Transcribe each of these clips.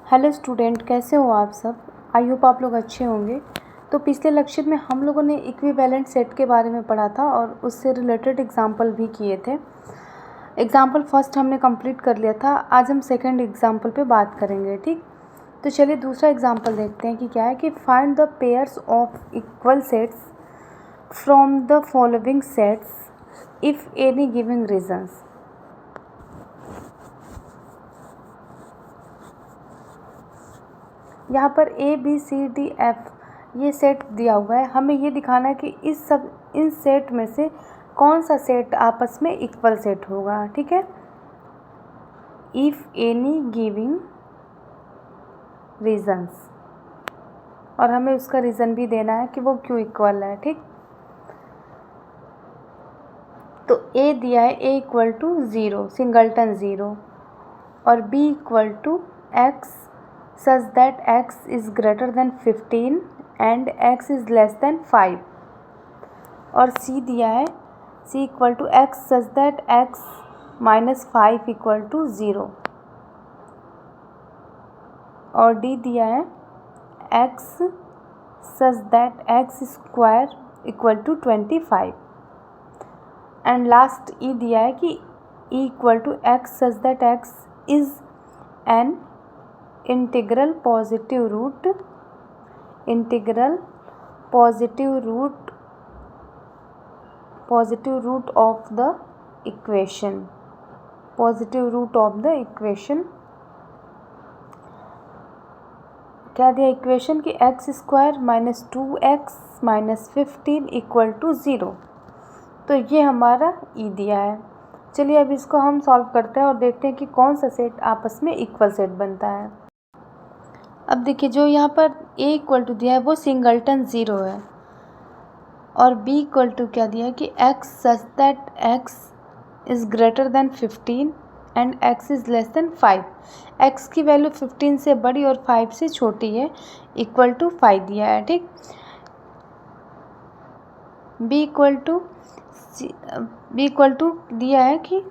Hello student, कैसे हो आप सब। आई होप आप लोग अच्छे होंगे। तो पिछले लेक्चर में हम लोगों ने इक्विवेलेंट सेट के बारे में पढ़ा था और उससे रिलेटेड एग्जांपल भी किए थे। एग्जांपल फर्स्ट हमने कंप्लीट कर लिया था। आज हम सेकंड एग्जांपल पे बात करेंगे, ठीक। तो चलिए दूसरा एग्जांपल देखते हैं कि क्या है कि find the pairs of equal sets from the following sets if any giving reasons. यहाँ पर ABCDF ये सेट दिया हुआ है। हमें ये दिखाना है कि इन सेट में से कौन सा सेट आपस में इक्वल सेट होगा, ठीक है। इफ़ एनी गिविंग रीजन्स, और हमें उसका रीज़न भी देना है कि वो क्यों इक्वल है, ठीक। तो A दिया है A इक्वल टू 0, सिंगलटन 0, और B equal to X such that X is greater than 15 and X is less than 5, और C दिया है C equal to X such that X minus 5 equal to 0, और D दिया है X such that X square equal to 25, and last E दिया है कि E equal to X such that X is an integral positive root of the equation, क्या दिया equation की X square minus 2x minus 15 equal to 0। तो ये हमारा E दिया है। चलिए अब इसको हम सॉल्व करते हैं और देखते हैं कि कौन सा सेट आपस में इक्वल सेट बनता है। अब देखिए, जो यहाँ पर A इक्वल टू दिया है वो सिंगलटन 0 है, और B इक्वल टू क्या दिया है कि X such that X is greater then 15 and X is less than 5। X की वैल्यू 15 से बड़ी और 5 से छोटी है, इक्वल टू 5 दिया है, ठीक। B इक्वल टू दिया है कि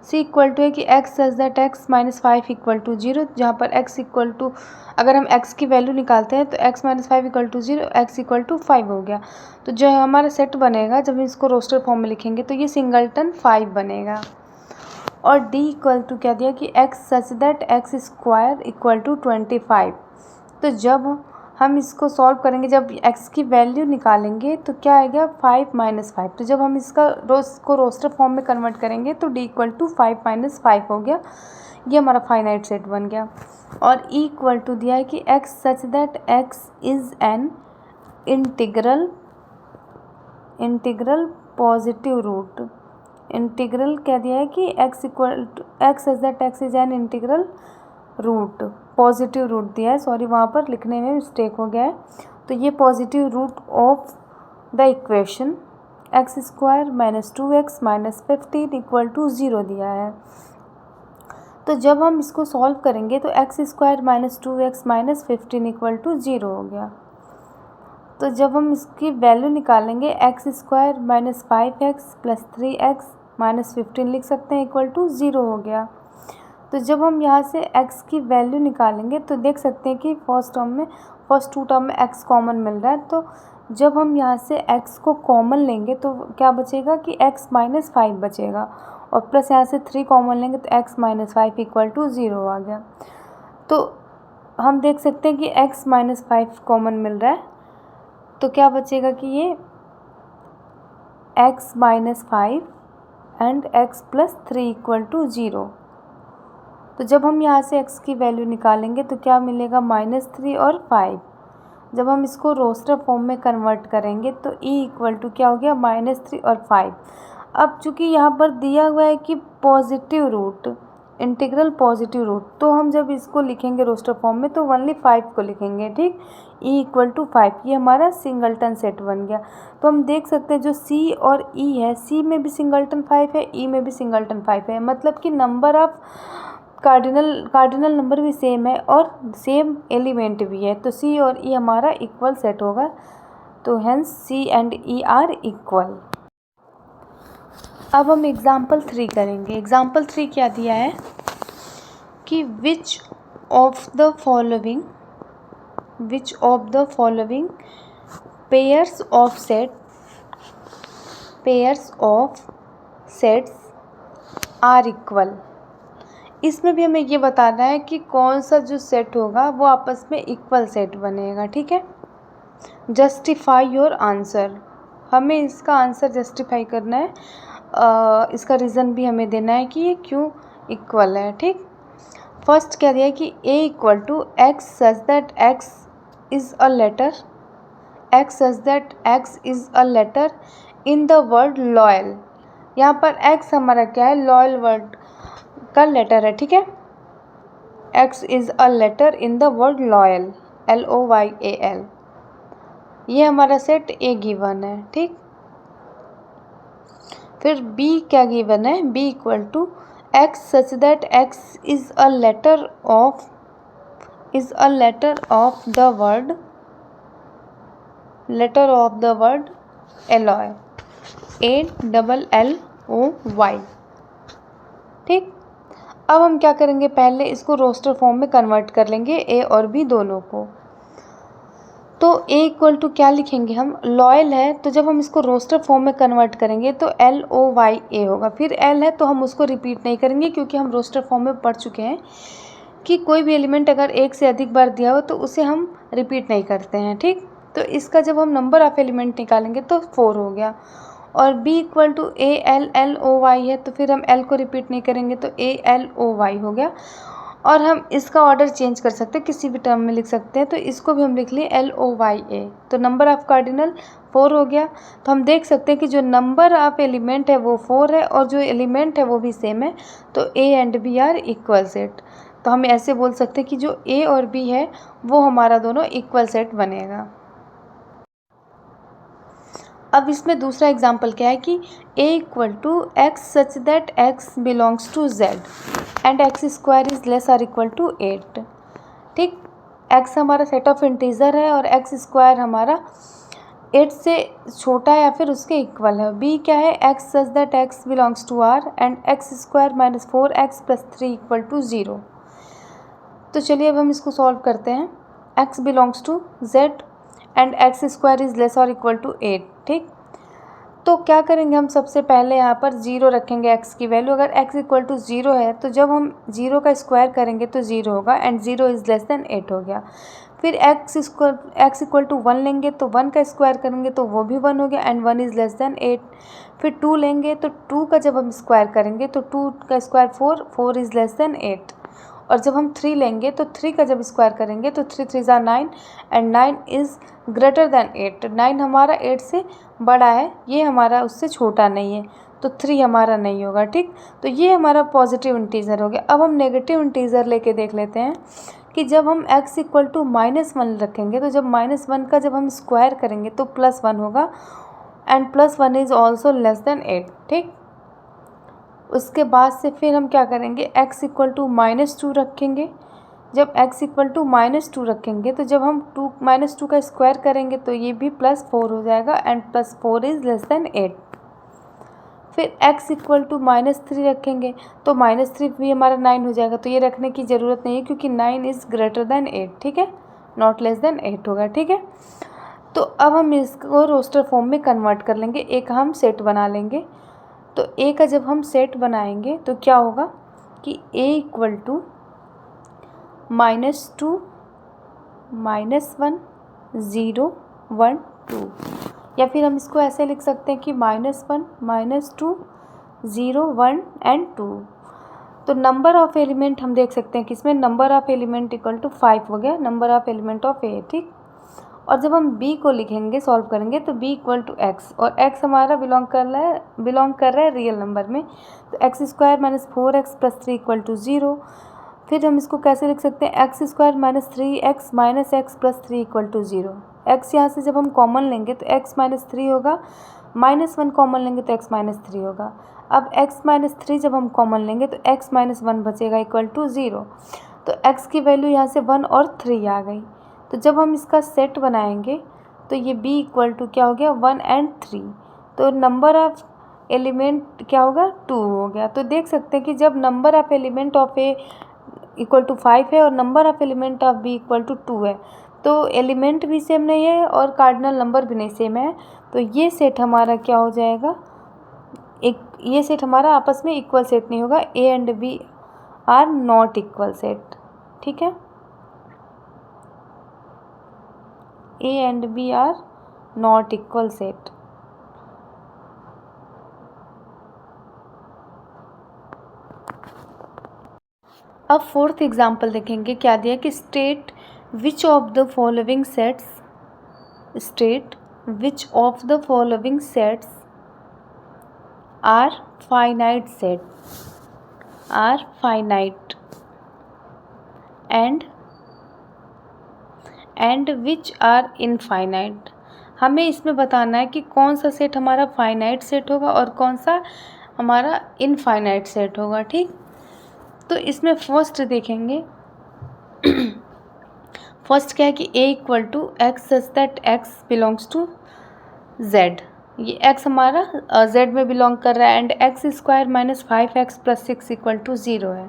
C इक्वल टू है कि X such that X minus 5 equal to 0, जहाँ पर X इक्वल टू, अगर हम X की वैल्यू निकालते हैं तो X minus 5 equal to 0, X equal to 5 हो गया। तो जो हमारा सेट बनेगा जब हम इसको रोस्टर फॉर्म में लिखेंगे तो ये सिंगलटन 5 बनेगा। और D इक्वल टू क्या दिया कि X such that X square equal to 25। तो जब हम इसको सॉल्व करेंगे, जब x की वैल्यू निकालेंगे तो क्या आएगा 5 माइनस 5। तो जब हम इसका रोस्टर फॉर्म में कन्वर्ट करेंगे तो d इक्वल टू 5 माइनस 5 हो गया। ये हमारा फाइनाइट सेट बन गया। और E इक्वल टू दिया है कि x such that x is an integral positive root. Integral क्या दिया है कि x equal to x such that x is an integral root, positive root दिया है, सॉरी वहाँ पर लिखने में मिस्टेक हो गया है। तो ये positive root of the equation X square minus 2x minus 15 equal to 0 दिया है। तो जब हम इसको सॉल्व करेंगे तो X square minus 2x minus 15 equal to 0 हो गया। तो जब हम इसकी वैल्यू निकालेंगे X square minus 5x plus 3x minus 15 लिख सकते हैं, इक्वल टू 0 हो गया। तो जब हम यहाँ से x की वैल्यू निकालेंगे तो देख सकते हैं कि फर्स्ट टू टर्म में x कॉमन मिल रहा है। तो जब हम यहाँ से x को कॉमन लेंगे तो क्या बचेगा कि x माइनस 5 बचेगा, और प्लस यहाँ से 3 कॉमन लेंगे तो x माइनस 5 इक्वल टू 0 आ गया। तो हम देख सकते हैं कि x माइनस 5 कॉमन मिल रहा है, तो क्या बचेगा कि ये x minus 5 and x plus 3 equal to 0। तो जब हम यहाँ से x की वैल्यू निकालेंगे तो क्या मिलेगा -3 और 5। जब हम इसको रोस्टर फॉर्म में कन्वर्ट करेंगे तो E इक्वल टू क्या हो गया -3 और 5। अब चूँकि यहाँ पर दिया हुआ है कि positive root, integral positive root, तो हम जब इसको लिखेंगे रोस्टर फॉर्म में तो ओनली 5 को लिखेंगे, ठीक। E इक्वल टू 5, ये हमारा सिंगलटन सेट बन गया। तो हम देख सकते हैं जो C और E है, C में भी सिंगलटन 5 है, E में भी सिंगलटन 5 है, मतलब कि नंबर ऑफ कार्डिनल नंबर भी सेम है और सेम एलिमेंट भी है। तो C और E हमारा इक्वल सेट होगा, तो hence C and E are equal. अब हम एग्जाम्पल 3 करेंगे। एग्जाम्पल 3 क्या दिया है कि which of the following pairs of sets are equal. इसमें भी हमें ये बताना है कि कौन सा जो सेट होगा वो आपस में इक्वल सेट बनेगा। ठीक है, जस्टिफाई योर आंसर, हमें इसका आंसर जस्टिफाई करना है, इसका रीज़न भी हमें देना है कि ये क्यों इक्वल है। ठीक, फर्स्ट क्या दिया है कि a equal to X such that x is a letter in the word loyal. यहाँ पर x हमारा क्या है, लॉयल वर्ड का लेटर है। ठीक है, x is a letter in the word loyal, LOYAL। ये हमारा सेट A गिवन है। ठीक, फिर B क्या गिवन है, B equal to x such that x is a letter of the word alloy, ALLOY। ठीक, अब हम क्या करेंगे, पहले इसको रोस्टर फॉर्म में कन्वर्ट कर लेंगे A और B दोनों को। तो A इक्वल टू क्या लिखेंगे हम, लॉयल है, तो जब हम इसको रोस्टर फॉर्म में कन्वर्ट करेंगे तो LOYA होगा। फिर L है तो हम उसको रिपीट नहीं करेंगे क्योंकि हम रोस्टर फॉर्म में पढ़ चुके हैं कि कोई भी एलिमेंट अगर एक से अधिक बार दिया हो तो उसे हम रिपीट नहीं करते हैं। ठीक, तो इसका जब हम नंबर ऑफ एलिमेंट निकालेंगे तो 4 हो गया। और B इक्वल टू ALLOY है तो फिर हम L को रिपीट नहीं करेंगे तो ALOY हो गया। और हम इसका ऑर्डर चेंज कर सकते हैं, किसी भी टर्म में लिख सकते हैं, तो इसको भी हम लिख लिए LOYA। तो नंबर ऑफ कार्डिनल 4 हो गया। तो हम देख सकते हैं कि जो नंबर ऑफ एलिमेंट है वो 4 है और जो एलिमेंट है वो भी सेम है, तो A and B are equal set. तो हम ऐसे बोल सकते हैं कि जो A और B है वो हमारा दोनों इक्वल सेट बनेगा। अब इसमें दूसरा एग्जाम्पल क्या है कि A equal to X such that x belongs to z and X square is less or equal to 8। ठीक, x हमारा सेट ऑफ इंटीजर है और x स्क्वायर हमारा 8 से छोटा या फिर उसके इक्वल है। B क्या है, x such that x belongs to r and X square minus 4x plus 3 equal to 0। तो चलिए अब हम इसको सॉल्व करते हैं। x belongs to z and X square is less और इक्वल टू 8। ठीक, तो क्या करेंगे हम, सबसे पहले यहाँ पर 0 रखेंगे x की वैल्यू। अगर x इक्वल टू 0 है तो जब हम 0 का स्क्वायर करेंगे तो 0 होगा एंड 0 इज़ लेस देन 8 हो गया। फिर x इक्वल टू 1 लेंगे तो 1 का स्क्वायर करेंगे तो वो भी 1 हो गया एंड 1 इज़ लेस देन 8। फिर 2 लेंगे तो 2 का जब हम स्क्वायर करेंगे तो 2 का स्क्वायर 4 इज़ लेस देन 8। और जब हम 3 लेंगे तो 3 का जब स्क्वायर करेंगे तो 3 3 ज़ा 9 एंड 9 इज़ ग्रेटर देन 8। 9 हमारा 8 से बड़ा है, ये हमारा उससे छोटा नहीं है, तो 3 हमारा नहीं होगा। ठीक, तो ये हमारा पॉजिटिव इंटीजर हो गया। अब हम नेगेटिव इंटीजर लेके देख लेते हैं कि जब हम x इक्वल टू -1 रखेंगे तो जब -1 का जब हम स्क्वायर करेंगे तो +1 होगा and +1 is also less than 8। ठीक, उसके बाद से फिर हम क्या करेंगे, x इक्वल टू -2 रखेंगे। जब x इक्वल टू -2 रखेंगे तो जब हम -2 का स्क्वायर करेंगे तो ये भी +4 हो जाएगा एंड +4 इज़ लेस देन 8। फिर x इक्वल टू -3 रखेंगे तो -3 भी हमारा 9 हो जाएगा, तो ये रखने की ज़रूरत नहीं है क्योंकि 9 इज़ ग्रेटर देन 8। ठीक है, नॉट लेस देन 8 होगा। ठीक है, तो अब हम इसको रोस्टर फॉर्म में कन्वर्ट कर लेंगे, एक हम सेट बना लेंगे। तो A का जब हम सेट बनाएंगे तो क्या होगा कि A इक्वल टू -2 -1 0 1 2, या फिर हम इसको ऐसे लिख सकते हैं कि -1 -2 0 1 एंड 2। तो नंबर ऑफ एलिमेंट हम देख सकते हैं कि इसमें number of element equal to 5 हो गया, number of element of A। ठीक, और जब हम b को लिखेंगे, सॉल्व करेंगे तो b इक्वल टू एक्स, और x हमारा बिलोंग कर रहा है रियल नंबर में, तो X square minus 4x plus 3 equal to 0। फिर हम इसको कैसे लिख सकते हैं, X square minus 3x minus X plus 3 equal to 0। X यहाँ से जब हम कॉमन लेंगे तो x माइनस 3 होगा, -1 कॉमन लेंगे तो x माइनस 3 होगा। अब x माइनस 3 जब हम कॉमन लेंगे तो x माइनस 1 बचेगा इक्वल टू 0। तो x की वैल्यू यहाँ से 1 और 3 आ गई। तो जब हम इसका सेट बनाएंगे तो ये b इक्वल टू क्या हो गया, 1 एंड 3। तो नंबर ऑफ एलिमेंट क्या होगा, 2 हो गया। तो देख सकते हैं कि जब number of element of A equal to 5 है और number of element of B equal to 2 है। तो एलिमेंट भी सेम नहीं है और कार्डिनल नंबर भी नहीं सेम है, तो ये सेट हमारा क्या हो जाएगा, ये सेट हमारा आपस में इक्वल सेट नहीं होगा। A and B are not equal set, ठीक है। A and B are not equal set. अब फोर्थ एग्जाम्पल देखेंगे, क्या दिया कि state which of the following sets, state which of the following sets are finite set, are finite and which are infinite. हमें इसमें बताना है कि कौन सा सेट हमारा फाइनाइट सेट होगा और कौन सा हमारा इनफाइनाइट सेट होगा, ठीक। तो इसमें फर्स्ट देखेंगे, फर्स्ट क्या है कि a equal to X such that x belongs to z। ये x हमारा z में बिलोंग कर रहा है and X square minus 5x plus 6 equal to 0 है।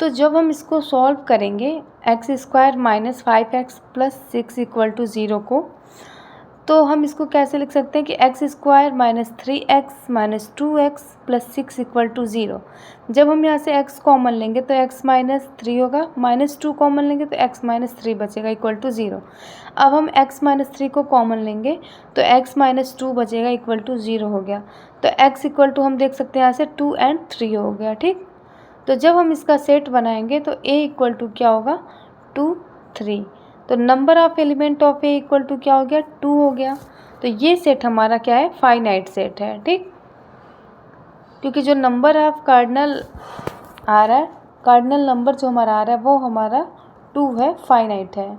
तो जब हम इसको सॉल्व करेंगे X square minus 5x plus 6 equal to 0 को, तो हम इसको कैसे लिख सकते हैं कि X square minus 3x minus 2x plus 6 equal to 0। जब हम यहाँ से x कॉमन लेंगे तो x माइनस 3 होगा, माइनस 2 कॉमन लेंगे तो x माइनस 3 बचेगा इक्वल टू 0। अब हम x माइनस 3 को कॉमन लेंगे तो x माइनस 2 बचेगा इक्वल टू 0 हो गया। तो x इक्वल टू हम देख सकते हैं यहाँ से 2 एंड 3 हो गया, ठीक। तो जब हम इसका सेट बनाएंगे तो a इक्वल टू क्या होगा, 2 3। तो number of element of A equal to क्या हो गया, 2 हो गया। तो ये सेट हमारा क्या है, फाइनाइट सेट है, ठीक। क्योंकि जो नंबर ऑफ कार्डिनल आ रहा है, कार्डिनल नंबर जो हमारा आ रहा है वो हमारा 2 है, फाइनाइट है।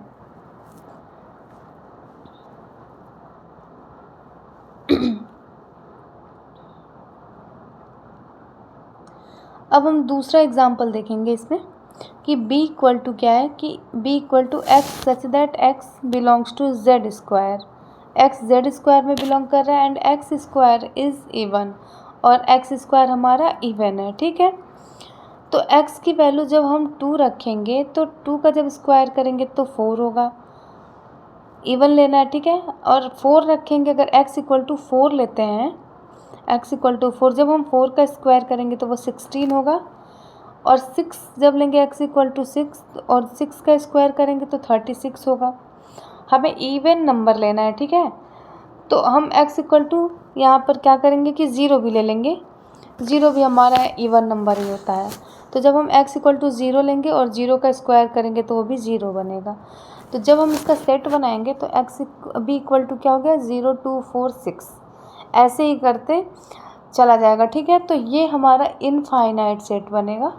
अब हम दूसरा एग्जाम्पल देखेंगे इसमें कि b इक्वल टू क्या है कि b equal to X such that x belongs to z square. x z square में बिलोंग कर रहा है and x square is even और x स्क्वायर हमारा इवन है, ठीक है। तो x की वैल्यू जब हम 2 रखेंगे तो 2 का जब स्क्वायर करेंगे तो 4 होगा, इवन लेना है, ठीक है। और 4 रखेंगे, अगर x इक्वल टू 4 लेते हैं, x इक्वल टू 4, जब हम 4 का स्क्वायर करेंगे तो वो 16 होगा। और 6 जब लेंगे x इक्वल टू 6 और 6 का स्क्वायर करेंगे तो 36 होगा। हमें इवन नंबर लेना है, ठीक है। तो हम x इक्वल टू यहाँ पर क्या करेंगे कि 0 भी ले लेंगे, 0 भी हमारा इवन नंबर ही होता है। तो जब हम x इक्वल टू 0 लेंगे और 0 का स्क्वायर करेंगे तो वो भी 0 बनेगा। तो जब हम इसका सेट बनाएंगे तो b इक्वल टू क्या हो गया, 0 2 4 6, ऐसे ही करते चला जाएगा, ठीक है। तो ये हमारा इनफाइनाइट सेट बनेगा।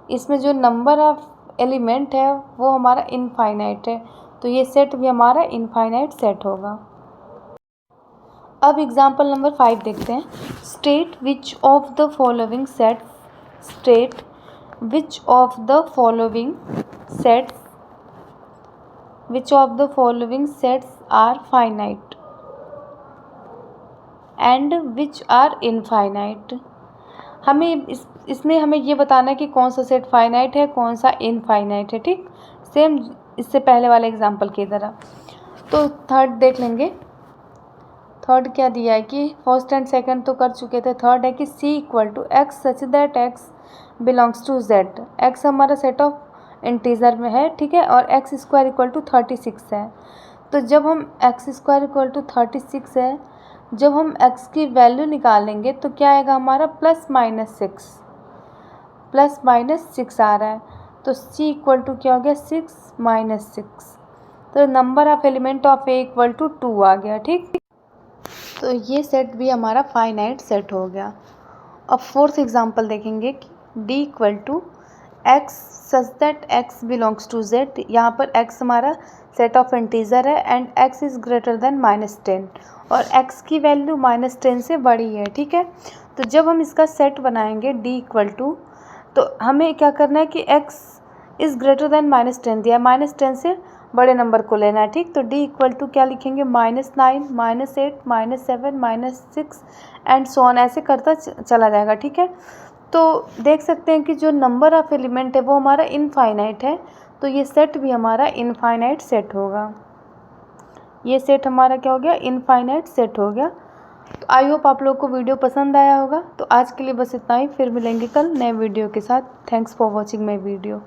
इसमें जो नंबर ऑफ एलिमेंट है वो हमारा इनफाइनाइट है, तो ये सेट भी हमारा इनफाइनाइट सेट होगा। अब एग्जांपल नंबर 5 देखते हैं। State which of the following sets, state which of the following sets, which of the following sets are finite and which are infinite. हमें इसमें हमें ये बताना है कि कौन सा सेट फाइनाइट है, कौन सा इनफाइनाइट है, ठीक। सेम इससे पहले वाले एग्जांपल की तरह। तो थर्ड देख लेंगे। थर्ड क्या दिया है कि फर्स्ट एंड सेकंड तो कर चुके थे, थर्ड है कि c equal to X such that x belongs to z। x हमारा सेट ऑफ इंटीजर में है, ठीक है, और एक्स स्क्वायर इक्वल टू 36 है। तो जब हम एक्स स्क्वायर इक्वल टू 36 है, जब हम x की वैल्यू निकालेंगे तो क्या आएगा हमारा, प्लस माइनस 6 आ रहा है। तो c इक्वल टू क्या हो गया, 6 माइनस 6। तो number of element of a equal to 2 आ गया, ठीक। तो ये सेट भी हमारा फाइनाइट सेट हो गया। अब फोर्थ एग्जांपल देखेंगे कि d equal to X such that x belongs to z। यहाँ पर x हमारा सेट ऑफ इंटीजर है and x is greater than -10 और x की वैल्यू -10 से बड़ी है, ठीक है। तो जब हम इसका सेट बनाएंगे d इक्वल टू, तो हमें क्या करना है कि x इज़ ग्रेटर देन -10 दिया है, -10 से बड़े नंबर को लेना है, ठीक। तो d इक्वल टू क्या लिखेंगे, -9 -8 -7 -6 एंड सो ऑन, ऐसे करता चला जाएगा, ठीक है। तो देख सकते हैं कि जो नंबर ऑफ़ एलिमेंट है वो हमारा इनफाइनाइट है, तो ये सेट भी हमारा इनफाइनाइट सेट होगा। ये सेट हमारा क्या हो गया, इनफाइनाइट सेट हो गया। तो आई होप आप लोग को वीडियो पसंद आया होगा। तो आज के लिए बस इतना ही, फिर मिलेंगे कल नए वीडियो के साथ। Thanks for watching my video.